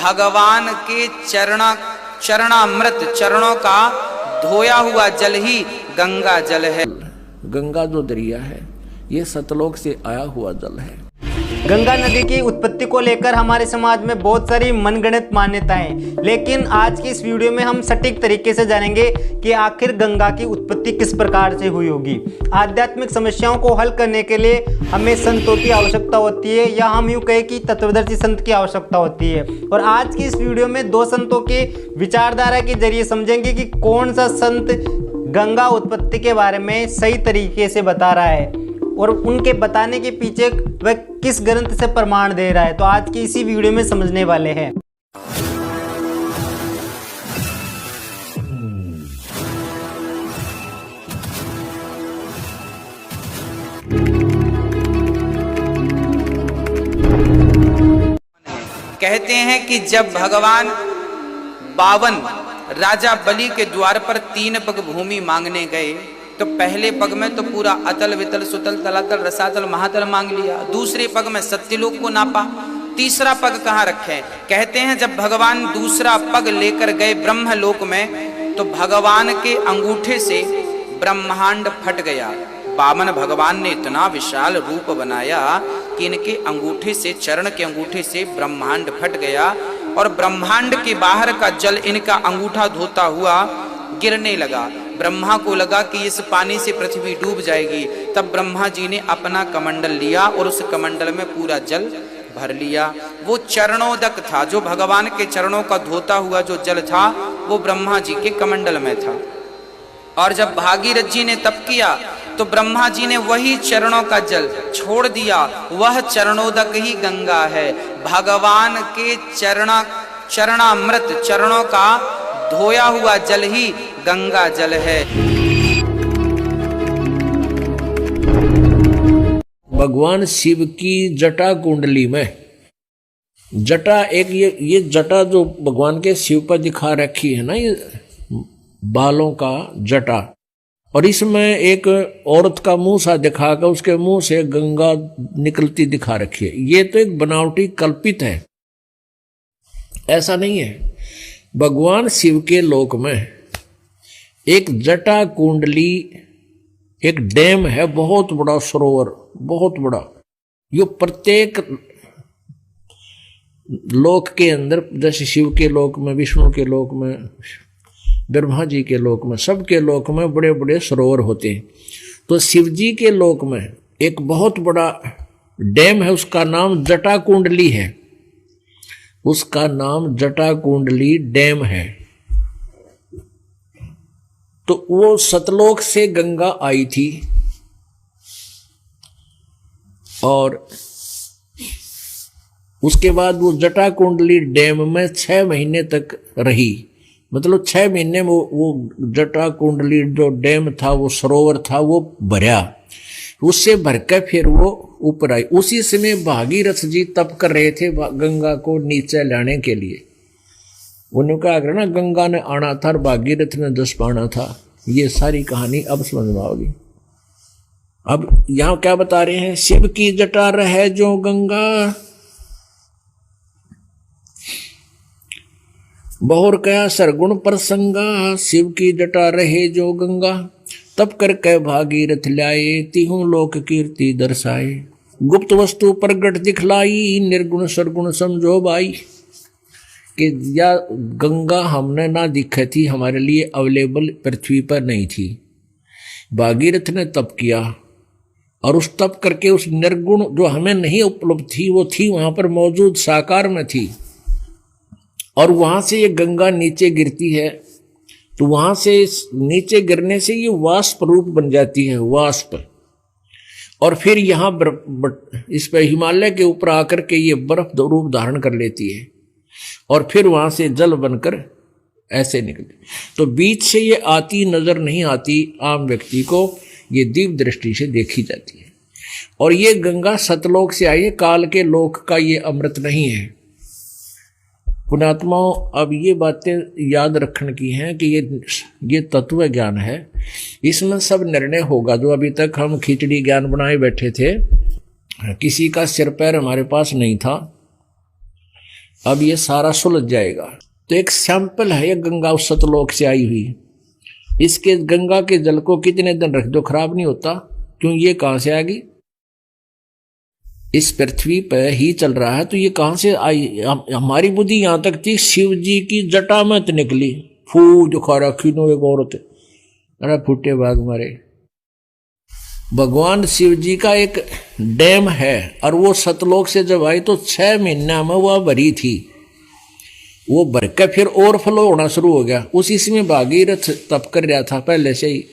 भगवान के चरणामृत चरणों का धोया हुआ जल ही गंगा जल है। गंगा जो दरिया है ये सतलोक से आया हुआ जल है। गंगा नदी की उत्पत्ति को लेकर हमारे समाज में बहुत सारी मनगढ़ंत मान्यताएं, लेकिन आज की इस वीडियो में हम सटीक तरीके से जानेंगे कि आखिर गंगा की उत्पत्ति किस प्रकार से हुई होगी। आध्यात्मिक समस्याओं को हल करने के लिए हमें संतों की आवश्यकता होती है, या हम यूँ कहें कि तत्वदर्शी संत की आवश्यकता होती है। और आज की इस वीडियो में दो संतों के विचारधारा के जरिए समझेंगे कि कौन सा संत गंगा उत्पत्ति के बारे में सही तरीके से बता रहा है और उनके बताने के पीछे वह किस ग्रंथ से प्रमाण दे रहा है। तो आज की इसी वीडियो में समझने वाले हैं। कहते हैं कि जब भगवान 52 राजा बलि के द्वार पर 3 पग भूमि मांगने गए तो पहले पग में तो पूरा अतल वितल सुतल तलातल रसातल महातल मांग लिया, दूसरे पग में सत्यलोक को नापा, तीसरा पग कहाँ रखे। कहते हैं जब भगवान दूसरा पग लेकर गए ब्रह्मलोक में तो भगवान के अंगूठे से ब्रह्मांड फट गया। 52 भगवान ने इतना विशाल रूप बनाया कि इनके अंगूठे से, चरण के अंगूठे से ब्रह्मांड फट गया और ब्रह्मांड के बाहर का जल इनका अंगूठा धोता हुआ गिरने लगा। ब्रह्मा को लगा कि इस पानी से पृथ्वी डूब जाएगी। तब ब्रह्मा जी ने अपना कमंडल लिया और उस कमंडल में पूरा जल भर लिया। वो चरणोदक था, जो भगवान के चरणों का धोता हुआ जो जल था वो ब्रह्मा जी के कमंडल में था। और जब भागीरथ जी ने तप किया तो ब्रह्मा जी ने वही चरणों का जल छोड़ दिया। वह चरणोदक ही गंगा है। भगवान के चरणामृत चरणों का धोया हुआ जल ही गंगा जल है। भगवान शिव की जटा कुंडली में जटा एक ये जटा जो भगवान के शिव पर दिखा रखी है ना, ये बालों का जटा, और इसमें एक औरत का मुंह सा दिखाकर उसके मुंह से गंगा निकलती दिखा रखी है। ये तो एक बनावटी कल्पित है, ऐसा नहीं है। भगवान शिव के लोक में एक जटा कुंडली, एक डैम है, बहुत बड़ा सरोवर, बहुत बड़ा। यो प्रत्येक लोक के अंदर, जैसे शिव के लोक में, विष्णु के लोक में, ब्रह्मा जी के लोक में, सबके लोक में बड़े बड़े सरोवर होते हैं। तो शिव जी के लोक में एक बहुत बड़ा डैम है, उसका नाम जटा कुंडली है। उसका नाम जटा कुंडली डैम है। तो वो सतलोक से गंगा आई थी और उसके बाद वो जटा कुंडली डैम में 6 महीने तक रही। मतलब 6 महीने में वो जटा कुंडली जो डैम था, वो सरोवर था, वो भरा। उससे भरकर फिर वो ऊपर आई। उसी समय भागीरथ जी तप कर रहे थे गंगा को नीचे लाने के लिए। उन्होंने कहा ना, गंगा ने आना था और भागीरथ ने जस पाना था। ये सारी कहानी अब समझ में आओगी। अब यहां क्या बता रहे हैं, शिव की जटा रहे जो गंगा, बहुर कया सरगुण प्रसंगा, शिव की जटा रहे जो गंगा, तब करके भागीरथ लाए, तिहु लोक कीर्ति दर्शाए, गुप्त वस्तु प्रगट दिखलाई, निर्गुण सरगुण समझो बाई। कि या गंगा हमने ना दिखी थी, हमारे लिए अवेलेबल पृथ्वी पर नहीं थी। भागीरथ ने तप किया और उस तप करके उस निर्गुण जो हमें नहीं उपलब्ध थी, वो थी वहां पर मौजूद, साकार में थी। और वहां से ये गंगा नीचे गिरती है, तो वहां से नीचे गिरने से ये वाष्प रूप बन जाती है, वाष्प। और फिर यहाँ इस पे हिमालय के ऊपर आकर के ये बर्फ रूप धारण कर लेती है और फिर वहां से जल बनकर ऐसे निकलती। तो बीच से ये आती नजर नहीं आती आम व्यक्ति को, ये दिव्य दृष्टि से देखी जाती है। और ये गंगा सतलोक से आई है, काल के लोक का ये अमृत नहीं है। पुण्यात्माओं, अब ये बातें याद रखने की हैं कि ये तत्व ज्ञान है, इसमें सब निर्णय होगा। जो अभी तक हम खिचड़ी ज्ञान बनाए बैठे थे, किसी का सिर पैर हमारे पास नहीं था, अब ये सारा सुलझ जाएगा। तो एक सैंपल है ये गंगा उस सतलोक से आई हुई। इसके गंगा के जल को कितने दिन रख दो खराब नहीं होता। क्यों, ये कहां से आएगी? इस पृथ्वी पर ही चल रहा है तो ये कहां से आई? हमारी बुद्धि यहां तक थी शिव जी की जटा में निकली। फू जो खा रखी नो एक औरत, अरे फूटे भाग मारे। भगवान शिव जी का एक डैम है और वो सतलोक से जब आई तो 6 महीना में वह भरी थी। वो भर के फिर ओवरफ्लो होना शुरू हो गया। उसी में भागीरथ तप कर रहा था पहले से ही।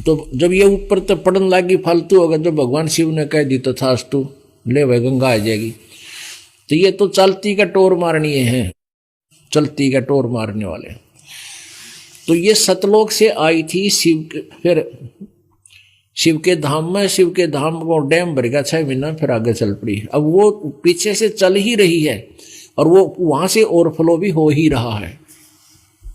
तो जब ये ऊपर तक पड़न लगी फालतू होगा, जब भगवान शिव ने कह दी तो थास्तु ले भाई गंगा आ जाएगी। तो ये तो चलती का टोर मारनी है, चलती का टोर मारने वाले। तो ये सतलोक से आई थी शिव के, फिर शिव के धाम में, शिव के धाम को डैम भर गया 6 महीना, फिर आगे चल पड़ी। अब वो पीछे से चल ही रही है और वो वहां से ओवरफ्लो भी हो ही रहा है।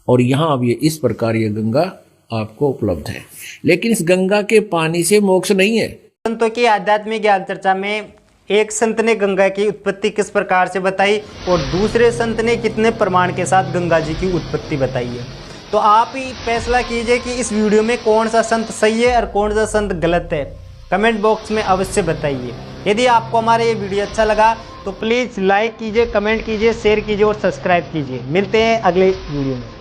और यहां अब ये इस प्रकार ये गंगा आपको उपलब्ध है। लेकिन इस गंगा के पानी से मोक्ष नहीं है। संतों की आध्यात्मिक ज्ञान चर्चा में एक संत ने गंगा की उत्पत्ति किस प्रकार से बताई और दूसरे संत ने कितने प्रमाण के साथ गंगा जी की उत्पत्ति बताई है। तो आप ही फैसला कीजिए कि इस वीडियो में कौन सा संत सही है और कौन सा संत गलत है। कमेंट बॉक्स में अवश्य बताइए। यदि आपको हमारा ये वीडियो अच्छा लगा तो प्लीज़ लाइक कीजिए, कमेंट कीजिए, शेयर कीजिए और सब्सक्राइब कीजिए। मिलते हैं अगले वीडियो में।